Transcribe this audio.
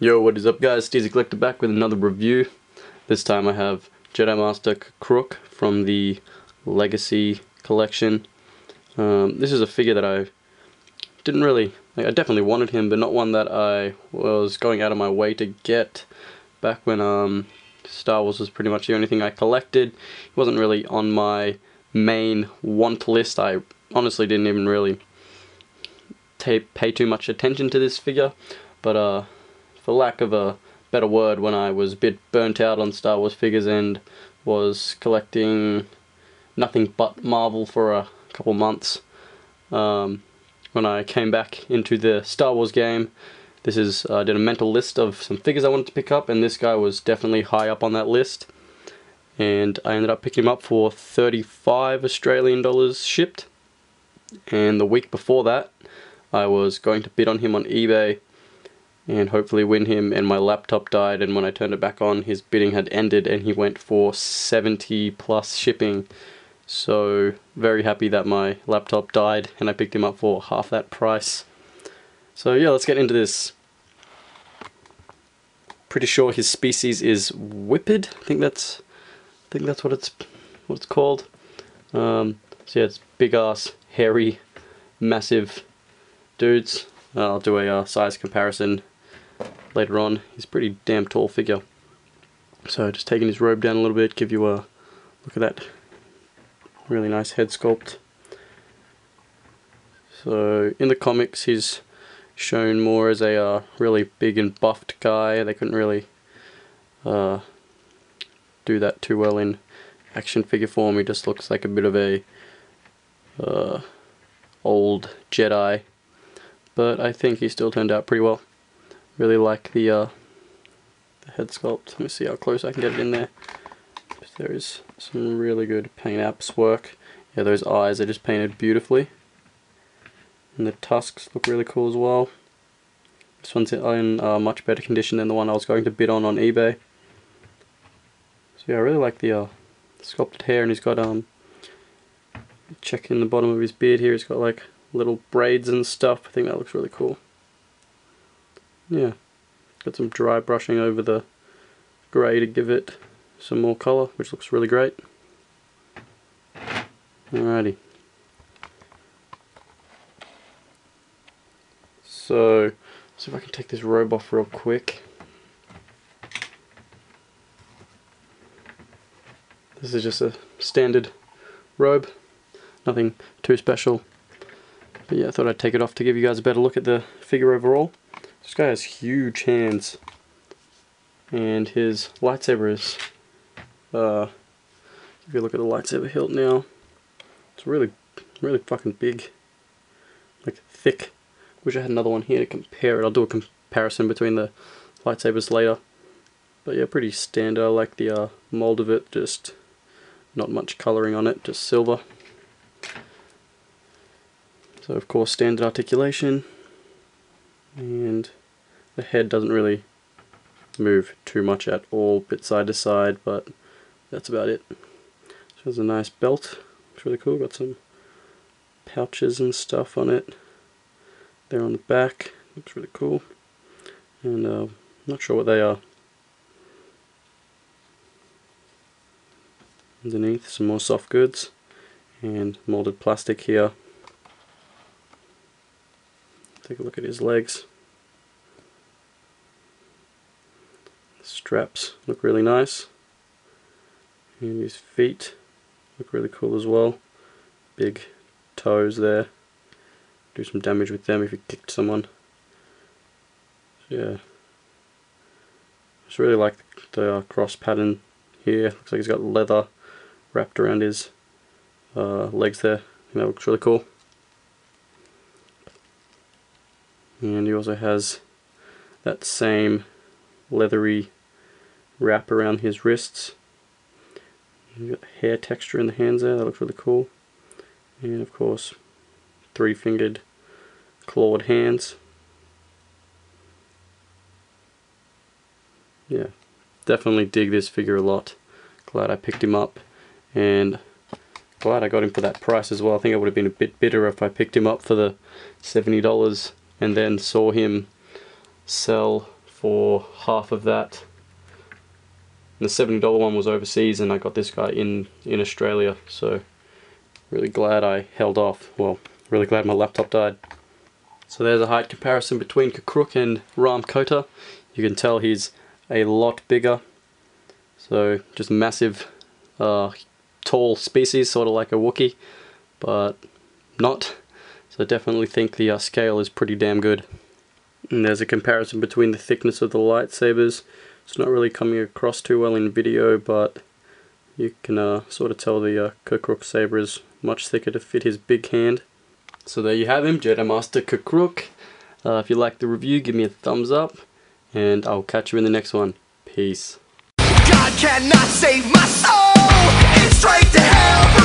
Yo, what is up guys, Steezy Collector back with another review. This time I have Jedi Master K'kruhk from the Legacy collection. This is a figure that I I definitely wanted him, but not one that I was going out of my way to get back when Star Wars was pretty much the only thing I collected. It wasn't really on my main want list. I honestly didn't even really pay too much attention to this figure, but for lack of a better word, when I was a bit burnt out on Star Wars figures and was collecting nothing but Marvel for a couple months, when I came back into the Star Wars game, I did a mental list of some figures I wanted to pick up, and this guy was definitely high up on that list. And I ended up picking him up for 35 Australian dollars shipped. And the week before that, I was going to bid on him on eBay and hopefully win him, and my laptop died, and when I turned it back on, his bidding had ended and he went for 70 plus shipping. So very happy that my laptop died and I picked him up for half that price. So yeah, let's get into this. Pretty sure his species is whipped. I think that's what it's called. So yeah, it's big ass, hairy, massive dudes. I'll do a size comparison later on. He's a pretty damn tall figure. So just taking his robe down a little bit, give you a look at that really nice head sculpt. So in the comics he's shown more as a really big and buffed guy. They couldn't really do that too well in action figure form. He just looks like a bit of a old Jedi, but I think he still turned out pretty well. Really like the head sculpt. Let me see how close I can get it in there. There is some really good paint apps work. Yeah, those eyes are just painted beautifully. And the tusks look really cool as well. This one's in much better condition than the one I was going to bid on eBay. So yeah, I really like the sculpted hair, and he's got check in the bottom of his beard here, he's got like little braids and stuff. I think that looks really cool. Yeah, got some dry brushing over the grey to give it some more colour, which looks really great. Alrighty. So, see if I can take this robe off real quick. This is just a standard robe, nothing too special. But yeah, I thought I'd take it off to give you guys a better look at the figure overall. This guy has huge hands, and his lightsaber is, if you look at the lightsaber hilt now, it's really fucking big, like thick. Wish I had another one here to compare it. I'll do a comparison between the lightsabers later. But yeah, pretty standard. I like the mold of it, just not much colouring on it, just silver. So of course standard articulation, and the head doesn't really move too much at all, bit side to side, but that's about it. So there's a nice belt, it's really cool, got some pouches and stuff on it there on the back, looks really cool. And I'm not sure what they are. Underneath, some more soft goods and molded plastic here. Take a look at his legs. The straps look really nice, and his feet look really cool as well. Big toes there. Do some damage with them if you kicked someone. Yeah, just really like the cross pattern here. Looks like he's got leather wrapped around his legs there, and that looks really cool. And he also has that same leathery wrap around his wrists. You've got hair texture in the hands there, that looks really cool. And of course, three-fingered clawed hands. Yeah, definitely dig this figure a lot. Glad I picked him up, and glad I got him for that price as well. I think I would have been a bit bitter if I picked him up for the $70 and then saw him sell for half of that. And the $70 one was overseas, and I got this guy in Australia, so really glad I held off. Well, really glad my laptop died. So there's a height comparison between K'kruhk and Ram Kota. You can tell he's a lot bigger. So just massive, tall species, sort of like a Wookiee, but not. So I definitely think the scale is pretty damn good. And there's a comparison between the thickness of the lightsabers. It's not really coming across too well in video, but you can sort of tell the K'kruhk saber is much thicker to fit his big hand. So there you have him, Jedi Master K'kruhk. If you liked the review, give me a thumbs up, and I'll catch you in the next one. Peace. God cannot save my soul. It's straight to hell.